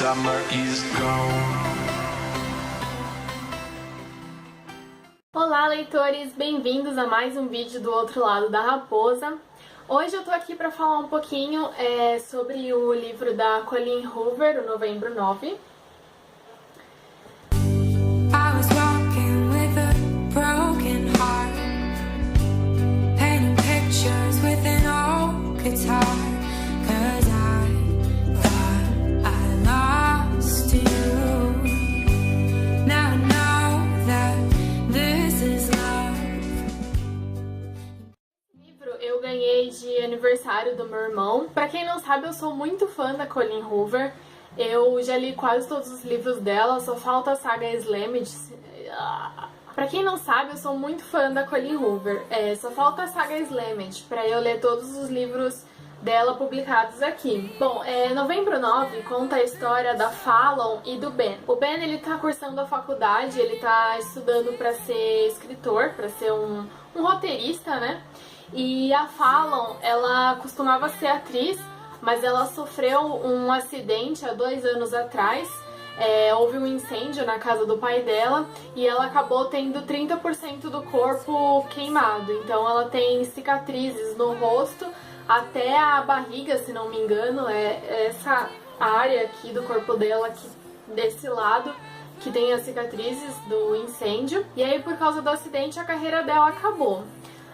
summer is gone. Olá, leitores! Bem-vindos a mais um vídeo do outro lado da raposa. Hoje eu tô aqui para falar um pouquinho sobre o livro da Colleen Hoover, o Novembro 9. Eu ganhei de aniversário do meu irmão. Pra quem não sabe, eu sou muito fã da Colleen Hoover. Eu já li quase todos os livros dela, só falta a saga Slammed. Pra quem não sabe, eu sou muito fã da Colleen Hoover. Só falta a saga Slammed pra eu ler todos os livros dela publicados aqui. Bom, Novembro 9 conta a história da Fallon e do Ben. O Ben, ele tá cursando a faculdade, ele tá estudando pra ser escritor, pra ser um roteirista, né? E a Fallon, ela costumava ser atriz, mas ela sofreu um acidente há 2 anos atrás. Houve um incêndio na casa do pai dela e ela acabou tendo 30% do corpo queimado. Então ela tem cicatrizes no rosto até a barriga, se não me engano, essa área aqui do corpo dela, aqui desse lado, que tem as cicatrizes do incêndio. E aí, por causa do acidente, a carreira dela acabou.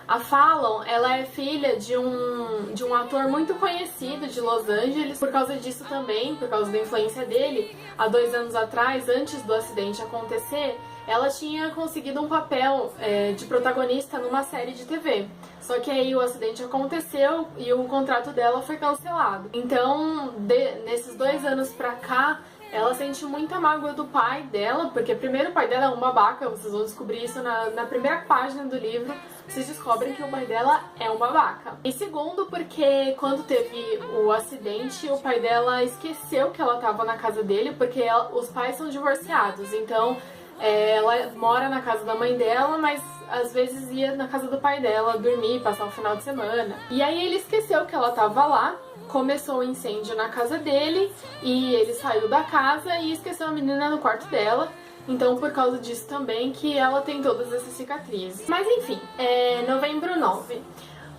A Fallon, ela é filha de um ator muito conhecido de Los Angeles. Por causa disso também, por causa da influência dele, há 2 anos atrás, antes do acidente acontecer, ela tinha conseguido um papel de protagonista numa série de TV. Só que aí o acidente aconteceu e o contrato dela foi cancelado. Então, nesses 2 anos pra cá, ela sente muita mágoa do pai dela, porque primeiro o pai dela é um babaca, vocês vão descobrir isso na primeira página do livro, vocês descobrem que o pai dela é um babaca. E segundo, porque quando teve o acidente, o pai dela esqueceu que ela estava na casa dele, porque os pais são divorciados, então ela mora na casa da mãe dela, mas às vezes ia na casa do pai dela dormir, passar o final de semana. E aí ele esqueceu que ela estava lá. Começou o incêndio na casa dele e ele saiu da casa e esqueceu a menina no quarto dela. Então, por causa disso também que ela tem todas essas cicatrizes. Mas enfim, Novembro 9.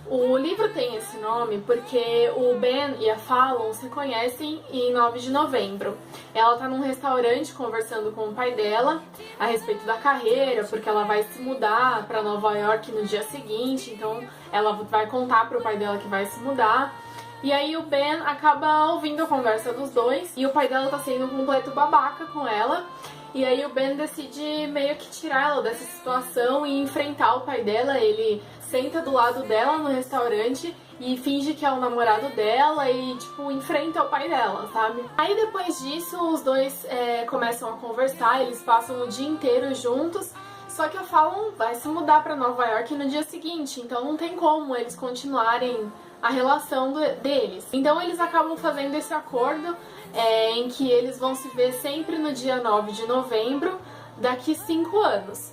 O livro tem esse nome porque o Ben e a Fallon se conhecem em 9 de novembro. Ela tá num restaurante conversando com o pai dela a respeito da carreira, porque ela vai se mudar pra Nova York no dia seguinte. Então, ela vai contar pro pai dela que vai se mudar. E aí o Ben acaba ouvindo a conversa dos dois e o pai dela tá sendo um completo babaca com ela. E aí o Ben decide meio que tirar ela dessa situação e enfrentar o pai dela. Ele senta do lado dela no restaurante e finge que é o namorado dela e, tipo, enfrenta o pai dela, sabe? Aí depois disso os dois começam a conversar, eles passam o dia inteiro juntos. Só que a Fallon vai se mudar pra Nova York no dia seguinte, então não tem como eles continuarem a relação deles. Então eles acabam fazendo esse acordo em que eles vão se ver sempre no dia 9 de novembro, daqui 5 anos.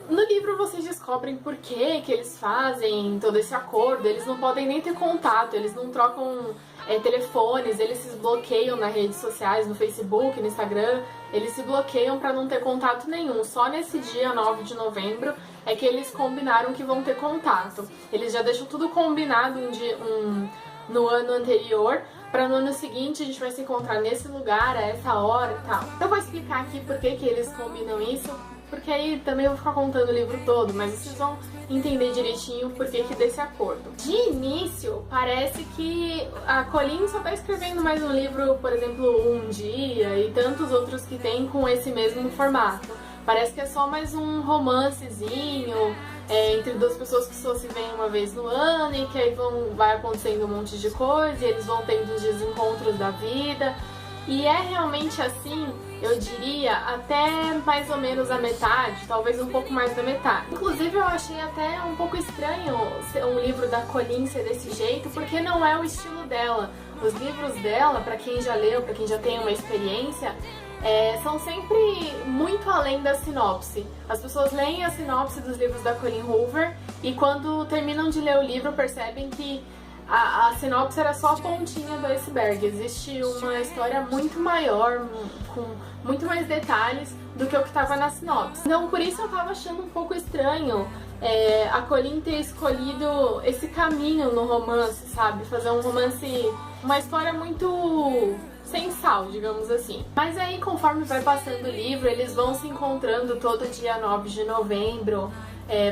No livro vocês descobrem por que eles fazem todo esse acordo. Eles não podem nem ter contato, eles não trocam telefones, eles se bloqueiam nas redes sociais, no Facebook, no Instagram. Eles se bloqueiam para não ter contato nenhum. Só nesse dia 9 de novembro é que eles combinaram que vão ter contato. Eles já deixam tudo combinado no ano anterior, para no ano seguinte a gente vai se encontrar nesse lugar, a essa hora e tal. Eu vou explicar aqui por que eles combinam isso, porque aí também eu vou ficar contando o livro todo, mas vocês vão entender direitinho por que desse acordo. De início, parece que a Colleen só tá escrevendo mais um livro, por exemplo, Um Dia e tantos outros que tem com esse mesmo formato. Parece que é só mais um romancezinho entre 2 pessoas que só se veem uma vez no ano e que aí vai acontecendo um monte de coisa e eles vão tendo os desencontros da vida. E é realmente assim, eu diria, até mais ou menos a metade, talvez um pouco mais da metade. Inclusive eu achei até um pouco estranho um livro da Colleen ser desse jeito, porque não é o estilo dela. Os livros dela, pra quem já leu, pra quem já tem uma experiência, são sempre muito além da sinopse. As pessoas leem a sinopse dos livros da Colleen Hoover e quando terminam de ler o livro percebem que a sinopse era só a pontinha do iceberg. Existe uma história muito maior, com muito mais detalhes do que o que estava na sinopse. Então, por isso eu tava achando um pouco estranho a Colleen ter escolhido esse caminho no romance, sabe? Fazer um romance, uma história muito sem sal, digamos assim. Mas aí, conforme vai passando o livro, eles vão se encontrando todo dia 9 de novembro.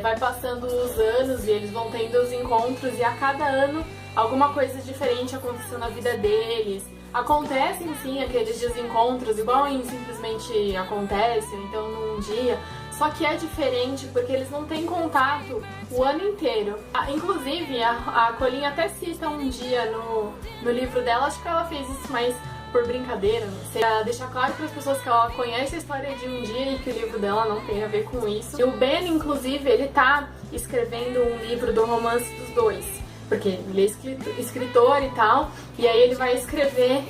Vai passando os anos e eles vão tendo os encontros, e a cada ano alguma coisa diferente aconteceu na vida deles. Acontecem sim aqueles desencontros, igual em Simplesmente Acontece, ou então num dia, só que é diferente porque eles não têm contato o ano inteiro. Inclusive, a Colleen até cita um dia no livro dela, acho que ela fez isso mais por brincadeira, não sei, pra deixar claro para as pessoas que ela conhece a história de um dia e que o livro dela não tem a ver com isso. E o Ben, inclusive, ele tá escrevendo um livro do romance dos dois, porque ele é escritor e tal, e aí ele vai escrever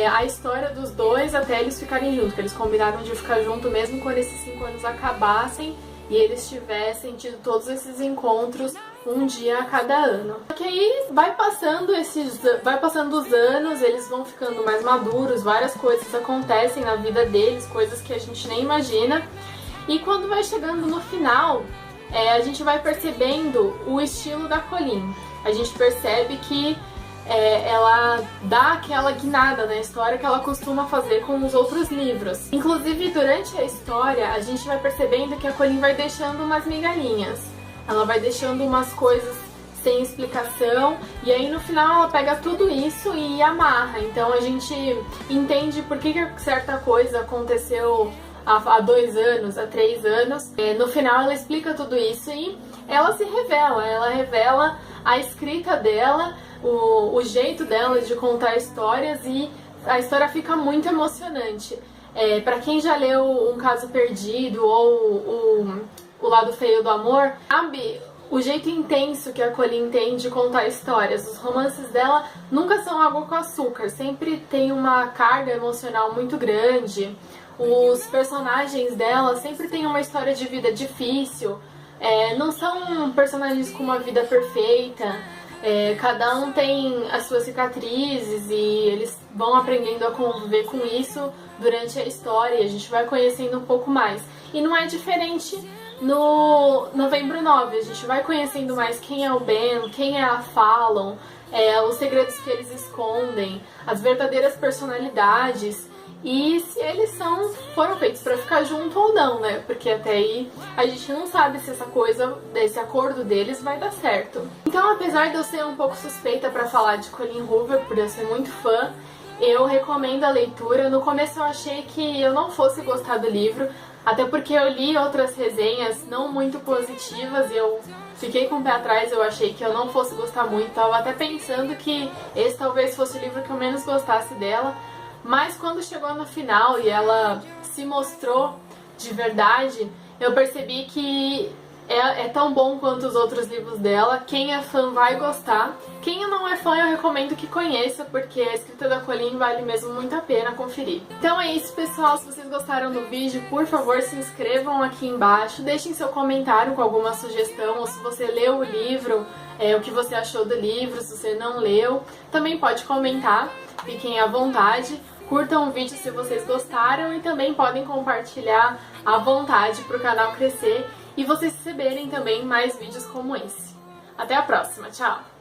a história dos dois até eles ficarem juntos, que eles combinaram de ficar junto mesmo quando esses 5 anos acabassem e eles tivessem tido todos esses encontros um dia a cada ano. Só que aí vai passando os anos, eles vão ficando mais maduros, várias coisas acontecem na vida deles, coisas que a gente nem imagina. E quando vai chegando no final, a gente vai percebendo o estilo da Colleen. A gente percebe que ela dá aquela guinada na história que ela costuma fazer com os outros livros. Inclusive, durante a história, a gente vai percebendo que a Colleen vai deixando umas migalhinhas. Ela vai deixando umas coisas sem explicação, e aí no final ela pega tudo isso e amarra. Então a gente entende por que certa coisa aconteceu há 2 anos, há 3 anos. No final ela explica tudo isso e ela se revela. Ela revela a escrita dela, o jeito dela de contar histórias, e a história fica muito emocionante. Pra quem já leu Um Caso Perdido ou O Lado Feio do Amor, sabe o jeito intenso que a Colleen tem de contar histórias. Os romances dela nunca são água com açúcar, sempre tem uma carga emocional muito grande. Os personagens dela sempre têm uma história de vida difícil, não são personagens com uma vida perfeita. Cada um tem as suas cicatrizes e eles vão aprendendo a conviver com isso durante a história, e a gente vai conhecendo um pouco mais. E não é diferente no Novembro 9, a gente vai conhecendo mais quem é o Ben, quem é a Fallon, os segredos que eles escondem, as verdadeiras personalidades, e se eles foram feitos pra ficar junto ou não, né? Porque até aí a gente não sabe se esse acordo deles vai dar certo. Então, apesar de eu ser um pouco suspeita pra falar de Colleen Hoover, por eu ser muito fã, eu recomendo a leitura. No começo eu achei que eu não fosse gostar do livro, até porque eu li outras resenhas não muito positivas e eu fiquei com o pé atrás. Eu achei que eu não fosse gostar muito, tava até pensando que esse talvez fosse o livro que eu menos gostasse dela. Mas quando chegou no final e ela se mostrou de verdade, eu percebi que é tão bom quanto os outros livros dela. Quem é fã vai gostar. Quem não é fã, eu recomendo que conheça, porque a escrita da Colleen vale mesmo muito a pena conferir. Então é isso, pessoal. Se vocês gostaram do vídeo, por favor, se inscrevam aqui embaixo. Deixem seu comentário com alguma sugestão, ou se você leu o livro, o que você achou do livro. Se você não leu, também pode comentar. Fiquem à vontade. Curtam o vídeo se vocês gostaram e também podem compartilhar à vontade para o canal crescer e vocês receberem também mais vídeos como esse. Até a próxima, tchau!